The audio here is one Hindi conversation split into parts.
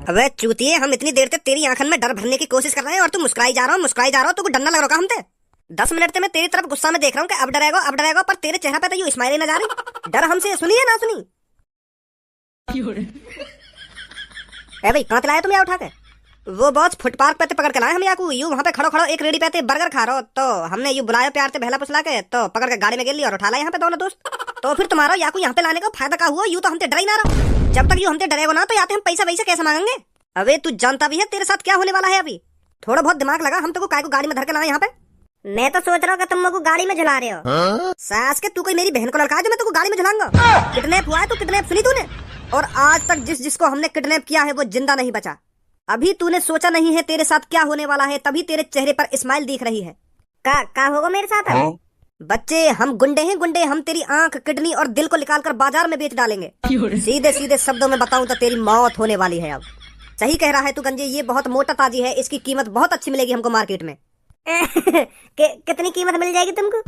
अबे चूतिए, हम इतनी देर से तेरी आंखन में डर भरने की कोशिश कर रहे हैं और तू मुस्कुराई जा रहा हो। तो डर ना लग रहा हमसे? 10 मिनट से मैं तेरी तरफ गुस्सा में देख रहा हूँ कि अब डरेगा, पर तेरे चेहरे पे तो यूं स्माइल ही ना जा रही। डर हमसे सुनी है ना सुनी? ए भाई, कहाँ लाया तुम यहाँ उठा के? वो बॉस फुटपाथ पे पकड़ के लाए हम याकू। यूं वहाँ पे खड़ो एक रेडी पे बर्गर खा रहा हो, तो हमने यूं बुलाया प्यार से बहला फुसला के, तो पकड़ के गाड़ी में गिर लिया और उठा लाया यहाँ पे दोनों दोस्त। तो फिर तुम्हारा याकू यहाँ पे लाने का फायदा क्या हुआ? यूं तो हमसे डर ही ना रहो। जब तक यूं हमसे डरेगा ना तो याते हम पैसा वैसे कैसे मांगेंगे? अबे तू जानता भी है तेरे साथ क्या होने वाला है अभी? थोड़ा बहुत दिमाग लगा। हम तो काय को गाड़ी में धर के लाए यहाँ पे। मैं तो सोच रहा हूँ कि तुम लोग गाड़ी में झुला रहे हो। सास के तू कोई मेरी बहन को लड़का है जो मैं तुमको गाड़ी में झुलाऊंगा? किडनैप हुआ है तू, किडनैप सुनी तूने? और आज तक जिसको हमने किडनैप किया है वो जिंदा नहीं बचा। अभी तूने सोचा नहीं है तेरे साथ क्या होने वाला है, तभी तेरे चेहरे पर स्माइल दिख रही है। का होगा मेरे साथ? बच्चे, हम गुंडे हैं गुंडे। हम तेरी आंख, किडनी और दिल को निकाल कर बाजार में बेच डालेंगे। सीधे सीधे शब्दों में बताऊं तो तेरी मौत होने वाली है अब। सही कह रहा है तू गंजे, ये बहुत मोटा ताजी है, इसकी कीमत बहुत अच्छी मिलेगी हमको मार्केट में। कितनी कीमत मिल जाएगी तुमको?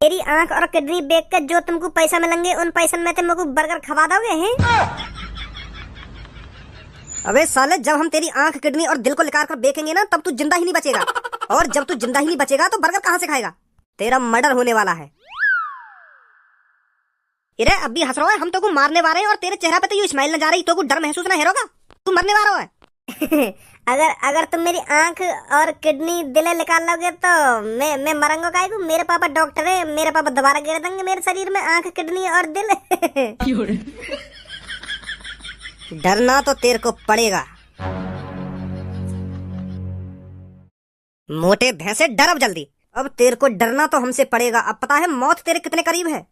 तेरी आंख और किडनी बेच कर जो तुमको पैसा मिलेंगे, उन पैसे में तुमको बर्गर खवा दोगे हैं? अबे साले, जब हम तेरी आंख, किडनी और दिल को निकाल कर बेचेंगे ना, तब तू जिंदा ही नहीं बचेगा। और जब तू जिंदा ही नहीं बचेगा तो बर्गर कहाँ से खाएगा? तेरा मर्डर होने वाला है। इरे अब भी हंस रहा है? हम तो को मारने वाले हैं और तेरे चेहरे पे तो ये स्माइल न जा रही, तो को डर महसूस ना हेरोगा? तू मरने वाला है। अगर तुम मेरी आंख और किडनी दिल निकाल लोगे तो मैं मरूंगा काहे को? मेरे पापा डॉक्टर है, मेरे पापा दोबारा गिर देंगे मेरे शरीर में आंख, किडनी और दिल। डरना तो तेरे को पड़ेगा। मोटे भैंसे, डर अब जल्दी। अब तेरे को डरना तो हमसे पड़ेगा। अब पता है मौत तेरे कितने करीब है।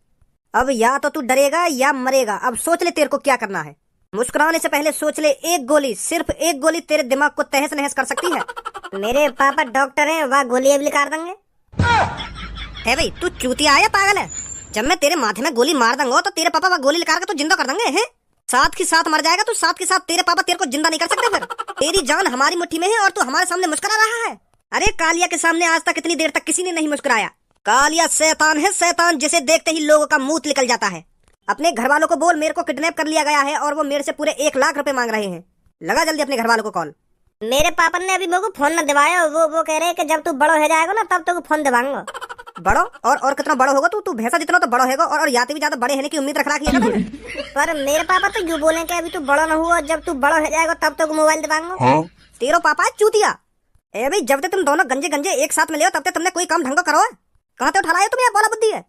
अब या तो तू डरेगा या मरेगा। अब सोच ले तेरे को क्या करना है। मुस्कुराने से पहले सोच ले, एक गोली, सिर्फ एक गोली तेरे दिमाग को तहस नहस कर सकती है। मेरे पापा डॉक्टर हैं, वह गोली भी निकाल देंगे। है भाई, तू चूतिया है या पागल है? जब मैं तेरे माथे में गोली मार दूंगा तो तेरे पापा वह गोली निकाल के तो जिंदा कर देंगे हैं? साथ के साथ मर जाएगा तू, साथ के साथ तेरे पापा तेरे को जिंदा नहीं कर सकते। फिर तेरी जान हमारी मुट्ठी में है और तू हमारे सामने मुस्कुरा रहा है। अरे कालिया के सामने आज तक इतनी देर तक किसी ने नहीं मुस्कुराया। कालिया शैतान है, शैतान, जिसे देखते ही लोगों का मुंह निकल जाता है। अपने घर वालों को बोल मेरे को किडनैप कर लिया गया है और वो मेरे से पूरे 1 लाख रुपए मांग रहे हैं। लगा जल्दी अपने घर वालों को कॉल। मेरे पापा ने अभी मेरे को फोन न दिवाया। वो कह रहे हैं कि जब तू बड़ो हो जाएगा ना तब तो फोन दिवाऊंगा। बड़ो और कितना बड़ो होगा तू भैंसा जितना तो बड़ो होगा, और याते भी ज्यादा बड़े होने की उम्मीद रख रखी है ना। पर मेरे पापा तो यूं बोले कि अभी तू बड़ा ना हुआ, जब तू बड़ा हो जाएगा तब तो मोबाइल दिवाऊंगा। तेरो पापा है चूतिया। ए भाई, जब तक तुम दोनों गंजे गंजे एक साथ मिले हो तब तक तुमने कोई काम ढंग करो। कहाँ से उठा लाए तुम? बोला बुद्धि है।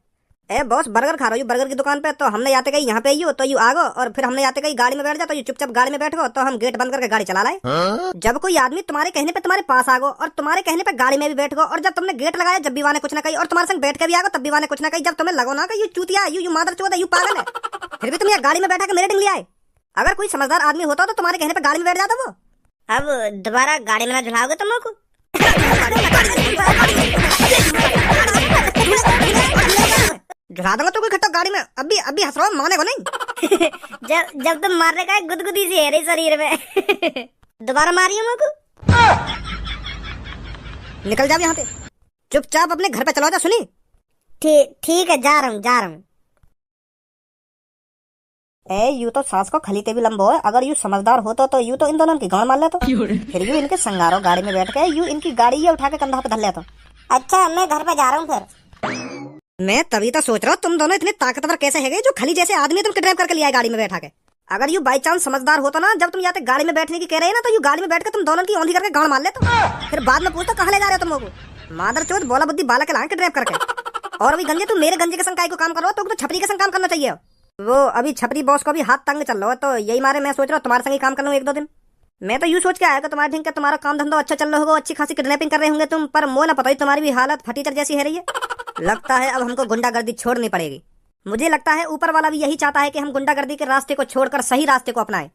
ए बॉस, बर्गर खा रही हूँ बर्गर की दुकान पे, तो हमने याते गई यहाँ पे आई तो यू आगो, और फिर हमने याते गई गाड़ी में बैठ जा तो यू चुपचाप गाड़ी में बैठ गो, तो हम गेट बंद करके गाड़ी चला लाए। जब कोई आदमी तुम्हारे कहने पे तुम्हारे पास आगो और तुम्हारे कहने पे गाड़ी में भी बैठ गो, और जब तुमने गेट लगाया जब भी वाने कुछ ना कही, और तुम्हारे संग बैठ के भी आगो तब भी वाने कुछ ना कही, जब तुम्हें लगो ना कि यू चूतिया, यू मादर चौथ है, यू पागल है, फिर भी तुम यहाँ गाड़ी में बैठा के मेरे डिंग आए। अगर कोई समझदार आदमी होता तो तुम्हारे कहने पे गाड़ी में बैठ जाता वो। अब दोबारा गाड़ी में ना झुलाओगे तुम लोग को? झुला दूंगा तो कोई खट्टा गाड़ी में। अभी हंस रहा हूँ, माने को नहीं। जब तुम मारने का गुदगुदी सी है रे शरीर में। दोबारा मारियो मेरे को। निकल जाओ यहाँ से, चुपचाप अपने घर पे चलो जा। सुनी? ठीक है, जा रहा हूँ। ए यू तो सास को खलीते भी लंबो है। अगर यू समझदार होता तो यू तो इन दोनों की गांड मार लेता। फिर यू इनके संगारो गाड़ी में बैठ के यू इनकी गाड़ी ये उठा के कंधा पे धर लेता। अच्छा, मैं घर पे जा रहा हूँ फिर। मैं तभी तो सोच रहा हूँ तुम दोनों इतने ताकतवर कैसे है जो खली जैसे आदमी तुम किडनैप करके लिया गाड़ी में बैठा के। अगर यू बाई चांस समझदार होता ना, जब तुम यहाँ गाड़ी में बैठने की कह रहे हैं ना, तो यू गाड़ी में बैठ के तुम दोनों की औंधी करके गांड मार लेते। फिर बाद में पूछता कहाँ ले जा रहे हो तुम लोग? मादर चौथ, बोला बुद्धि बालक लाए किडनैप करके। और अभी गंजे, तू मेरे गंजे के संग काय को काम कर रहा हो? तो छपरी के संग काम करना चाहिए। वो अभी छपरी बॉस को भी हाथ तंग चल रहा है, तो यही मारे मैं सोच रहा हूँ तुम्हारे संग ही काम कर लूँ 1-2 दिन। मैं तो यूँ सोच के आया कि तुम्हारे ठीक है, तुम्हारा काम धंधा अच्छा चल रहा होगा, अच्छी खासी किडनैपिंग कर रहे होंगे तुम, पर मोह ना पता ही तुम्हारी भी हालत फटीचर जैसी है रही है। लगता है अब हमको गुंडागर्दी छोड़नी पड़ेगी। मुझे लगता है ऊपर वाला भी यही चाहता है कि हम गुंडागर्दी के रास्ते को छोड़कर सही रास्ते को अपनाएं।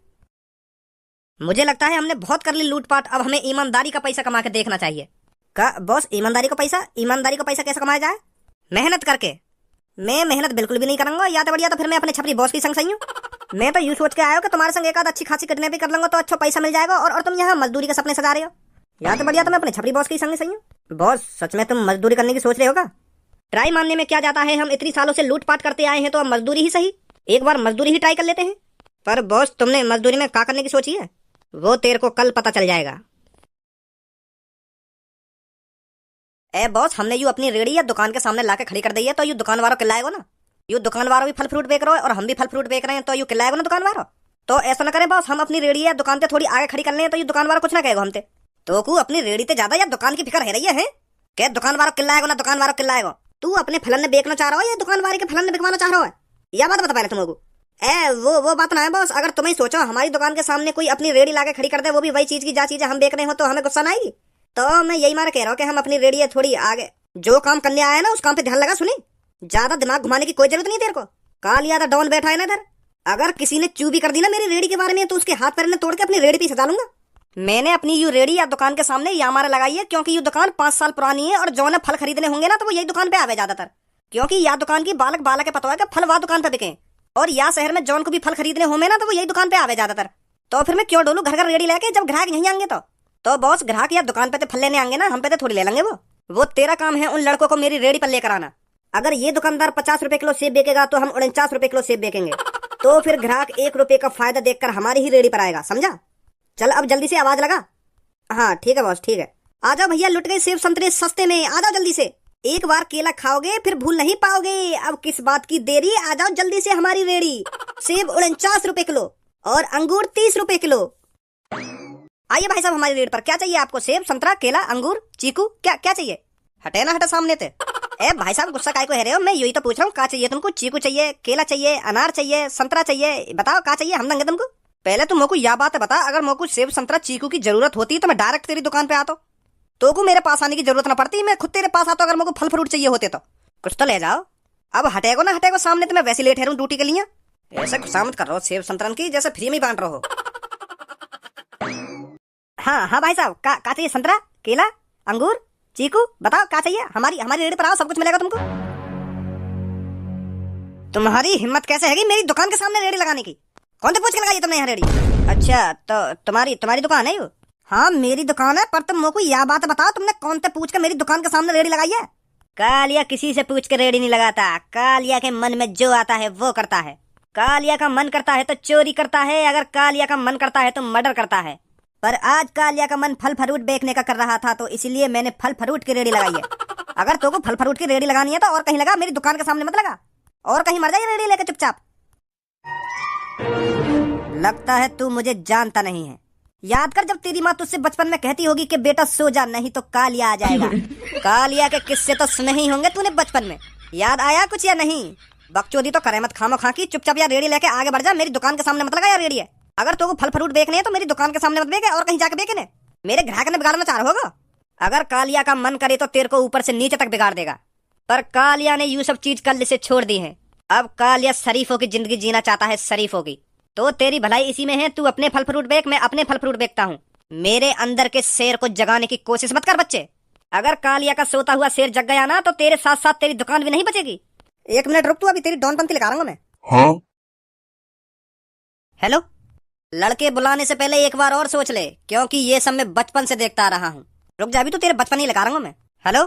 मुझे लगता है हमने बहुत कर ली लूटपाट, अब हमें ईमानदारी का पैसा कमा के देखना चाहिए। का बॉस, ईमानदारी का पैसा कैसे कमाया जाए? मेहनत करके। मैं मेहनत बिल्कुल भी नहीं करूंगा, या तो बढ़िया तो फिर मैं अपने छपरी बॉस की संग सही हूँ। मैं तो यूँ सोच के आया हूँ कि तुम्हारे संग एक आध अच्छी खासी किडनैपिंग कर लूंगा तो अच्छा पैसा मिल जाएगा, और तुम यहाँ मजदूरी के सपने सजा रहे हो। या तो बढ़िया तो मैं अपने छपरी बॉस की संग सही हूँ। बॉस, सच में तुम मजदूरी करने की सोच रहे हो क्या? ट्राई मानने में क्या जाता है, हम इतनी सालों से लूटपाट करते आए हैं तो अब मजदूरी ही सही। एक बार मजदूरी ही ट्राई कर लेते हैं। पर बॉस तुमने मजदूरी में क्या करने की सोची है वो तेरे को कल पता चल जाएगा। ए बॉस, हमने यू अपनी रेड़ी या दुकान के सामने लाके खड़ी कर दी है तो यू दुकान वालों किल्लाएगो ना। यू दुकान वालों भी फल फ्रूट बेच रहे हो और हम भी फल फ्रूट बेच रहे हैं तो यू किल्लाएगो ना दुकान वालों। तो ऐसा ना करें बॉस, हम अपनी रेड़ी या दुकान से थोड़ी आगे खड़ी कर लें तो यू दुकान वालों कुछ ना कहेगा हमसे। तो को अपनी रेड़ी से ज्यादा या दुकान की फिक्र है रही है क्या? दुकान वालों किल्लाएगो ना, दुकान वालों किल्लाएगो। तू अपने फलन ने बेचना चाह रहा हो या दुकान वाले के फलन ने बिकवाना चाह रहा है? यह बात बता पहले तुमको। वो बात ना है बॉस, अगर तुम्हें सोचो हमारी दुकान के सामने कोई अपनी रेड़ी लाके खड़ी कर दे, वो भी वही चीज की जा चीजें हम बेच रहे हो, तो हमें गुस्सा ना आएगी? तो मैं यही मार कह रहा हूँ कि हम अपनी रेड़ी थोड़ी आगे जो काम करने आया है ना उस काम पे ध्यान लगा। सुनी, ज्यादा दिमाग घुमाने की कोई जरूरत नहीं तेरे को। काल याद डॉन बैठा है ना इधर, अगर किसी ने चू भी कर दी ना मेरी रेड़ी के बारे में तो उसके हाथ पैर ने तोड़ के अपनी रेड़ी पे सजा लूंगा। मैंने अपनी यू रेड़ी या दुकान के सामने या मारा लगाई है क्योंकि यू दुकान 5 साल पुरानी है और जो ने फल खरीदने होंगे ना तो वो यही दुकान पे आवे ज्यादातर, क्योंकि या दुकान की बालक बालक के पता है कि फल वह दुकान पे बिके, और या शहर में जौन को भी फल खरीदने होंगे ना तो वो यही दुकान पे आवे ज्यादातर। तो फिर मैं क्यों डोलू घर घर रेड़ी लेके जब ग्राहक यहीं आएंगे? तो बॉस ग्राहक या दुकान पे तो फल लेने आएंगे ना, हम पे तो थोड़ी ले लेंगे। वो तेरा काम है उन लड़कों को मेरी रेड़ी पर लेकर आना। अगर ये दुकानदार 50 रुपए किलो सेब बेचेगा तो हम 49 रुपए किलो सेब बेचेंगे, तो फिर ग्राहक 1 रुपए का फायदा देखकर हमारी ही रेड़ी पर आएगा, समझा? चल अब जल्दी से आवाज लगा। हाँ ठीक है बॉस, ठीक है। आ जाओ भैया, लुट गए सेब संतरे सस्ते में, आ जाओ जल्दी से। एक बार केला खाओगे फिर भूल नहीं पाओगे। अब किस बात की देरी, आ जाओ जल्दी से हमारी रेड़ी। सेब 49 रुपए किलो और अंगूर 30 रुपए किलो। आइए भाई साहब हमारी रेट पर, क्या चाहिए आपको? सेब, संतरा, केला, अंगूर, चीकू, क्या क्या चाहिए? हटे ना हटे सामने थे। ए भाई साहब गुस्सा काहे को है रहे हो? मैं यही तो पूछ रहा हूँ, क्या चाहिए तुमको? चीकू चाहिए, केला चाहिए, अनार चाहिए, संतरा चाहिए, बताओ क्या चाहिए, हम देंगे तुमको। पहले तुम मोको यह बात बता, अगर मोको सेब संतरा चीकू की जरूरत होती तो मैं डायरेक्ट तेरी दुकान पे आता तो को मेरे पास आने की जरूरत ना पड़ती, मैं खुद तेरे पास आता अगर मोको फल फ्रूट चाहिए होते तो। कुछ तो ले जाओ। अब हटेगो ना हटेगो सामने, तो मैं वैसे लेट हूँ ड्यूटी के लिए। ऐसे गुस्सा मत कर रहा हो सेब संतरन की, जैसे फ्री में बांट रहे हो। हाँ हाँ भाई साहब, का चाहिए? संतरा, केला, अंगूर, चीकू, बताओ क्या चाहिए? हमारी रेडी पर आओ, सब कुछ मिलेगा तुमको। तुम्हारी हिम्मत कैसे हैगी मेरी दुकान के सामने रेडी लगाने की? कौन से पूछ के लगाई तुमने यहाँ रेडी? अच्छा तो तुम्हारी दुकान है यो? हाँ मेरी दुकान है, पर तुम मोको यह बात बताओ तुमने कौन से पूछ के मेरी दुकान के सामने रेडी लगाई है? कालिया किसी से पूछ के रेडी नहीं लगाता, कालिया के मन में जो आता है वो करता है। कालिया का मन करता है तो चोरी करता है, अगर कालिया का मन करता है तो मर्डर करता है। पर आज कालिया का मन फल फ्रूट बेचने का कर रहा था तो इसलिए मैंने फल फ्रूट की रेडी लगाई है। अगर तो को फल फ्रूट की रेडी लगानी है तो और कहीं लगा, मेरी दुकान के सामने मत लगा, और कहीं मर जाए रेडी लेकर चुपचाप। लगता है तू मुझे जानता नहीं है। याद कर जब तेरी माँ तुझसे बचपन में कहती होगी कि बेटा सो जा नहीं तो कालिया आ जाएगा। कालिया के किस्से तो सुने ही होंगे तूने बचपन में, याद आया कुछ या नहीं? बकचोदी तो करे मत खामो खा की, चुपचाप यार रेडी लेके आगे बढ़ जा, मेरी दुकान के सामने मत लगा यार रेडी है। अगर तो फल फ्रूट बेचने है तो मेरी दुकान के सामने मत बेचे, और कहीं जाके बेचने, मेरे ग्राहक ने बिगाड़ना चाह रहा होगा। अगर कालिया का मन करे तो तेरे को ऊपर से नीचे तक बिगाड़ देगा, पर कालिया ने यू सब चीज कल से छोड़ दी है। अब कालिया शरीफों की जिंदगी जीना चाहता है, शरीफों की। तो तेरी भलाई इसी में है, तू अपने फल फ्रूट बेच, मैं अपने फल फ्रूट बेचता हूँ। मेरे अंदर के शेर को जगाने की कोशिश मत कर बच्चे। अगर कालिया का सोता हुआ शेर जग गया ना तो तेरे साथ साथ तेरी दुकान भी नहीं बचेगी। 1 मिनट रुक, तू अभी तेरी डॉन पंक्ति लगा रहा हूँ मैं। हाँ? हेलो, लड़के बुलाने से पहले एक बार और सोच ले, क्योंकि ये सब मैं बचपन से देखता आ रहा हूँ। रुक जा, अभी तो तेरे बचपन ही लगा रहा हूँ मैं। हेलो,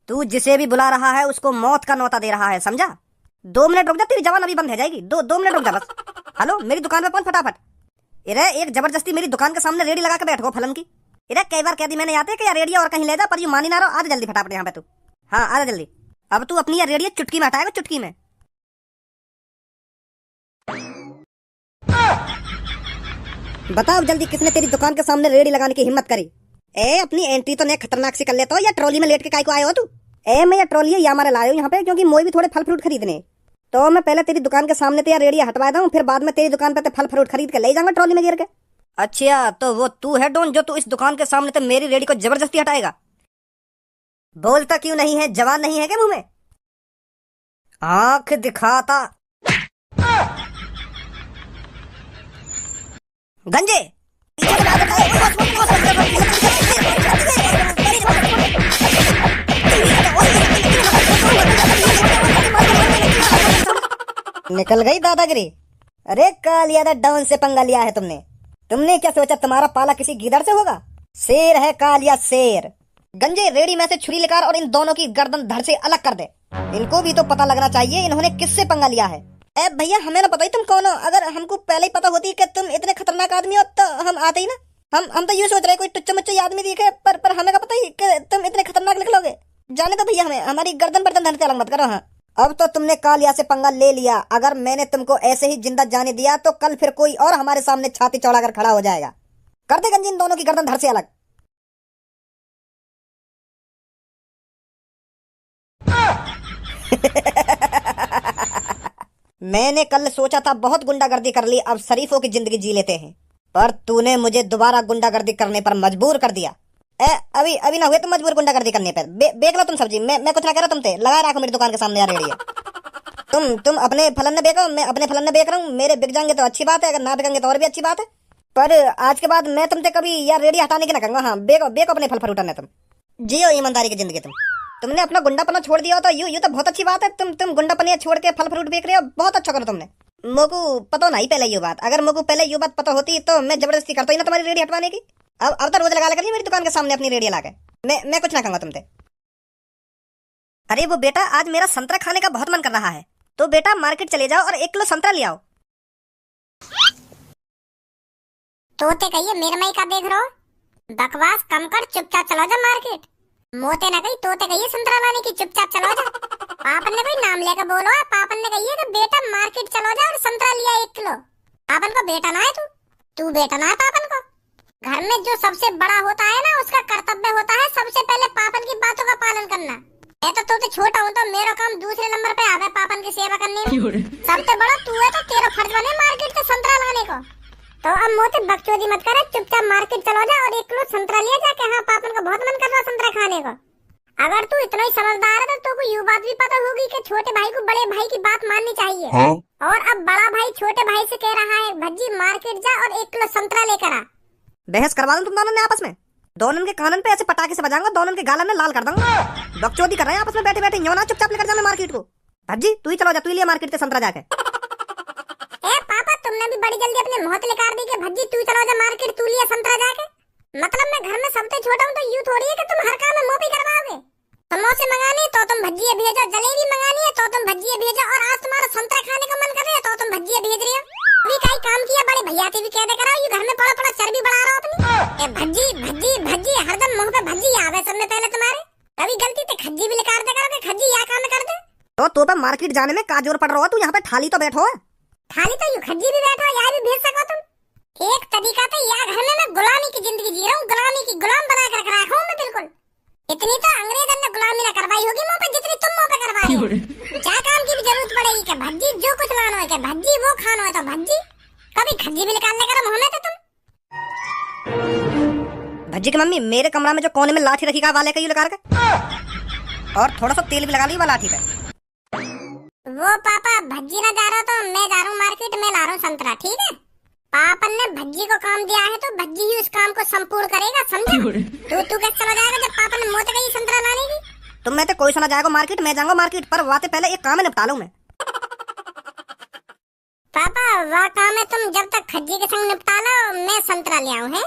तू जिसे भी बुला रहा है उसको मौत का नौता दे रहा है, समझा? 2 मिनट रुक जा, तेरी जवान अभी बंद हो जाएगी। 2 मिनट रुक जा बस। हेलो, मेरी दुकान पे पहुंच फटाफट। इरे एक जबरदस्ती मेरी दुकान के सामने रेडी लगा के बैठो फलन की। इरे कई बार कह दी मैंने आते कि यार रेडियो और कहीं ले जा, पर यू मानी ना रहो। आ जा जल्दी फटाफट यहाँ पे तू। हाँ आ जा जल्दी। अब तू अपनी यार रेडियो चुटकी में हटाएगा, चुटकी में। बताओ जल्दी किसने तेरी दुकान के सामने रेडी लगाने की हिम्मत करी? ए अपनी एंट्री तो नहीं खतरनाक सी कर लेता हो, या ट्रॉली में लेट के काहे को आए हो तू? ए मैं ये ट्रॉली या हमारे लाए हो यहाँ पे क्योंकि मोई भी थोड़े फल फ्रूट खरीदने, तो मैं पहले तेरी दुकान के सामने तो रेडिया हटवा दूं, फिर बाद में तेरी दुकान पे तो फल फ्रूट खरीद के ले जाऊंगा ट्रॉली में गिर के। अच्छा तो वो तू है डॉन जो तू इस दुकान के सामने तो मेरी रेडी को जबरदस्ती हटाएगा? बोलता क्यों नहीं है? जवान नहीं है क्या मुंह में? आंख दिखाता गंजे निकल गई दादागिरी। अरे कालिया डाउन से पंगा लिया है तुमने क्या सोचा तुम्हारा पाला किसी गीदड़ से होगा? शेर है कालिया, शेर। गंजे रेडी में से छुरी लेकर और इन दोनों की गर्दन धड़ से अलग कर दे। इनको भी तो पता लगना चाहिए इन्होंने किससे पंगा लिया है। ए भैया, हमें ना पता ही तुम कौन हो। अगर हमको पहले ही पता होती कि तुम इतने खतरनाक आदमी हो तो हम आते ही ना। हम तो ये सोच रहे कोई टुच्चा मुच्चा आदमी दिखे, पर हमें का पता ही कि तुम इतने खतरनाक निकलोगे। जाने दो भैया, हमें हमारी गर्दन बर्दन धरते अलग मत करो। हाँ, अब तो तुमने कालिया से पंगा ले लिया। अगर मैंने तुमको ऐसे ही जिंदा जाने दिया तो कल फिर कोई और हमारे सामने छाती चौड़ा कर खड़ा हो जाएगा। कर दे गंजी इन दोनों की गर्दन धर से अलग। मैंने कल सोचा था बहुत गुंडागर्दी कर ली, अब शरीफों की जिंदगी जी लेते हैं, पर तूने मुझे दोबारा गुंडागर्दी करने पर मजबूर कर दिया। अभी अभी ना हुए तुम मजबूर गुंडागर्दी करने पर। बेच लो तुम सब्जी, मैं कुछ ना कह रहा, तुम थे लगा रखो मेरी दुकान के सामने यार रेडियो। तुम अपने फलन ने बेचो, मैं अपने फलन ने बेच रहा हूँ। मेरे बिक जाएंगे तो अच्छी बात है, अगर ना बिकेंगे तो और भी अच्छी बात है। पर आज के बाद मैं तुमसे कभी यार रेडी हटाने की ना कहूंगा। हाँ, बेको अपने फल फ्रूट ने। तुम जियो ईमानदारी की जिंदगी। तुमने अपना गुंडापना छोड़ दिया हो तो यू तो बहुत अच्छी बात है। तुम गुंडापनिया छोड़ के फल फ्रूट बेच रहे हो, बहुत अच्छा करो तुमने। मोको पता नहीं पहले ये बात। अगर मोको पहले ये बात पता होती तो मैं जबरदस्ती करता ही ना तुम्हारी रेडी हटवाने की। अब तो रोज लगा करिए मेरी दुकान के सामने अपनी रेडी लाके। मैं कुछ ना कहूंगा तुमसे। अरे वो बेटा, आज मेरा संतरा खाने का बहुत मन कर रहा है, तो बेटा मार्केट चले जाओ और 1 किलो संतरा ले आओ। तोते कहिए मेरे मई का देख रहो, बकवास कम कर, चुपचाप चलो जा मार्केट। मोते ना कही तोते कहिए संतरा लाने की, चुपचाप चलो जा। पापन ने कोई नाम लेकर बोलो है, पापन ने कहिए कि बेटा मार्केट चलो जा और संतरा लिया 1 किलो। पापन को बेटा ना है तू बेटा ना है पापन को। घर में जो सबसे बड़ा होता है ना, उसका कर्तव्य होता है सबसे पहले पापन की बातों का पालन करना। मैं तो छोटा हूँ तो मेरा काम दूसरे नंबर पे आवे पापन की सेवा करने में। सबसे बड़ा तू है तो तेरा फर्ज बने मार्केट से संतरा लाने को। तो अब मोते बकचोदी मत करे, चुपचाप मार्केट चलो जा और 1 किलो संतरा लिया जाके। हाँ, पापन का बहुत मन कर रहा संतरा खाने को। अगर तू इतना ही समझदार है तो को ये बात भी पता होगी कि छोटे भाई को बड़े भाई की बात माननी चाहिए। हाँ? और अब बड़ा भाई छोटे भाई से कह रहा है भज्जी मार्केट जा और 1 किलो संतरा लेकर आ। बहस करवा दूं तुम दोनों ने आपस में। दोनों के कानन पे ऐसे पटाखे से बजाऊंगा, दोनों के गालन में लाल कर दूंगा। बकचोदी कर रहे हैं आपस में बैठे बैठे। यो ना चुपचाप लेकर जा मैं मार्केट को। भज्जी तू ही चलो जा, तू ही लिया मार्केट से संतरा जाके। तुमने भी बड़ी जल्दी अपने मुंह निकाल दी कि भज्जी तू चलो जा मार्केट, तू लिया संतरा जाके। मतलब मैं घर में सबसे छोटा हूँ तो यूं थोड़ी है कि तुम हर काम में मोपी करवाओगे। समोसे मंगाने तो तुम भज्जिए भेजो, जलेबी मंगानी है तो तुम भज्जिए भेजो, और आज तुम्हारा संतरा खाने का मन कर रहा है तो तुम भज्जिए भेज रही हो। अभी कई काम किया बड़े भैया से भी कह दे कराओ, ये घर में पड़ा पड़ा चर्बी बढ़ा रहा हो अपनी। भज्जी भज्जी भज्जी हरदम मुंह पे भज्जी आवे सबसे पहले तुम्हारे। कभी गलती से खज्जी भी निकाल दे करो कि खज्जी यह काम कर दे। तो पे मार्केट जाने में का जोर पड़ रहा हो? तू यहाँ पे थाली तो बैठो। खाली तो यू खज्जी भी बैठो, यार भी भेज सको तुम। एक तरीका तो यार घर में मैं गुलामी की जिंदगी जी रहा हूँ, गुलामी की गुलाम बना कर रखा हूँ मैं बिल्कुल। इतनी तो अंग्रेजों ने गुलामी ना करवाई होगी मुंह पे जितनी तुम मुंह पे करवाई हो। क्या काम की भी जरूरत पड़ेगी कि भज्जी जो कुछ लाना है कि भज्जी वो खाना है तो भज्जी। कभी खज्जी भी निकालने का मुंह में तो तुम। भज्जी की मम्मी, मेरे कमरा में जो कोने में लाठी रखी का वाले का यू लगा के, और थोड़ा सा तेल भी लगा ली वाला लाठी पे। वो पापा भज्जी ना जा रहा तो मैं जा रहा हूँ मार्केट में, ला रहा हूँ संतरा, ठीक है। पापन ने भज्जी को काम दिया है तो भज्जी ही उस काम को संपूर्ण करेगा, समझा। तू कैसे चला जाएगा जब पापन ने मोते गई संतरा लाने की। तुम में तो कोई सुना जाएगा मार्केट, मैं जाऊंगा मार्केट, पर वाते पहले एक काम निपटा लूं मैं। पापा वह काम है तुम जब तक खज्जी के संग निपटा लो, मैं संतरा ले आऊं है।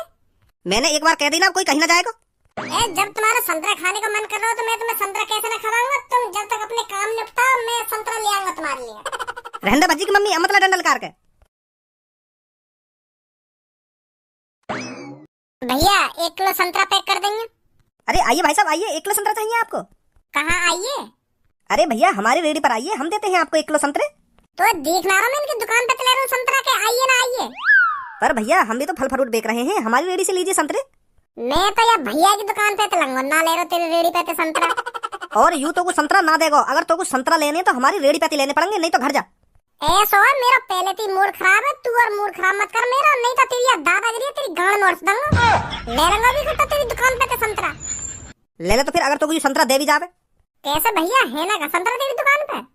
मैंने एक बार कह दी ना, कोई कहीं ना जाएगा। जब तुम्हारा संतरा खाने का मन कर रहा हो तो मैं तुम्हें संतरा कैसे ना खवाऊंगा। तुम जब तक अपने काम निपटाओ मैं संतरा ले आऊंगा तुम्हारे लिए। रहने भज्जी की मम्मी, मतलब डंडल कार के। भैया 1 किलो संतरा पैक कर देंगे। अरे आइए भाई साहब आइए, 1 किलो संतरा चाहिए आपको? कहाँ आइए? अरे भैया हमारी रेडी पर आइए, हम देते हैं आपको 1 किलो संतरे। तो देख ना रहा मैं इनकी दुकान पे चला रहा हूँ संतरा के, आइए ना आइए। पर भैया हम भी तो फल फ्रूट बेच रहे हैं, हमारी रेडी से लीजिए संतरे। मैं तो यार भैया की दुकान पे तलंगो ना ले रहा तेरी रेडी पे संतरा। और यूं तो कुछ संतरा ना देगा, अगर तो कुछ संतरा लेने तो हमारी रेडी पे लेने पड़ेंगे, नहीं तो घर जा। ऐसा है मेरा पहले ही मूड खराब है, तू और मूड खराब मत कर मेरा, नहीं तो तेरी दादागिरी तेरी गांड मोड़ दूंगा। ले लूंगा भी खट्टा तेरी दुकान पे संतरा। ले ले तो फिर, अगर तो कुछ संतरा दे भी जावे। कैसे भैया है ना का संतरा तेरी दुकान पे?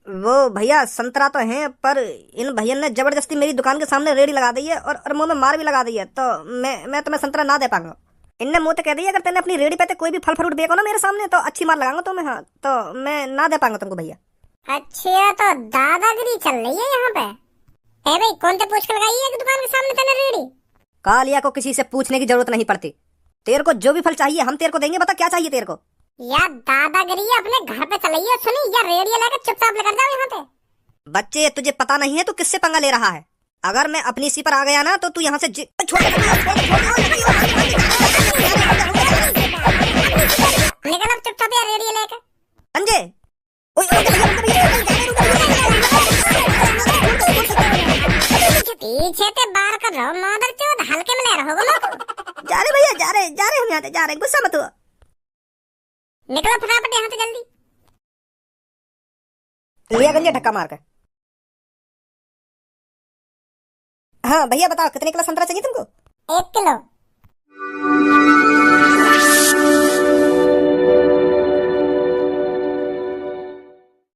वो भैया संतरा तो है, पर इन भैया ने जबरदस्ती मेरी दुकान के सामने रेडी लगा दी है और मुंह में मार भी लगा दी है, तो मैं तुम्हें संतरा ना दे पाऊंगा। इनने मुंह तो कह दी अगर तेने अपनी रेडी पे कोई भी फल फ्रूट बेचो ना मेरे सामने तो अच्छी मार लगाऊंगा तुम्हें। हाँ, तो मैं ना दे पाऊंगा तुमको भैया। अच्छा तो दादागिरी चल रही है यहाँ पे। ए भाई कौन से पूछ कर लगाई है दुकान के सामने तेने रेडी? कालिया को किसी से पूछने की जरूरत नहीं पड़ती, तेरे को जो भी फल चाहिए हम तेरे को देंगे, बता क्या चाहिए तेरे को। यार दादागिरी अपने घर पे चलाई है, सुनी या रेडियो लेकर चुपचाप लेकर जाओ यहाँ पे। बच्चे तुझे पता नहीं है तू किससे पंगा ले रहा है। अगर मैं अपनी सी पर आ गया ना तो तू यहाँ से निकल अब चुपचाप यार रेडियो लेके। अंजे पीछे ते बार कर रहो मादर चोद, हल्के में ले रहोगे लोग। जा रहे भैया, जा रहे हम यहाँ से, जा रहे, गुस्सा मत हुआ। निकलो फटाफट यहाँ से जल्दी। लिया गंजे धक्का मार कर। हाँ भैया बताओ कितने किलो संतरा चाहिए तुमको? 1 किलो।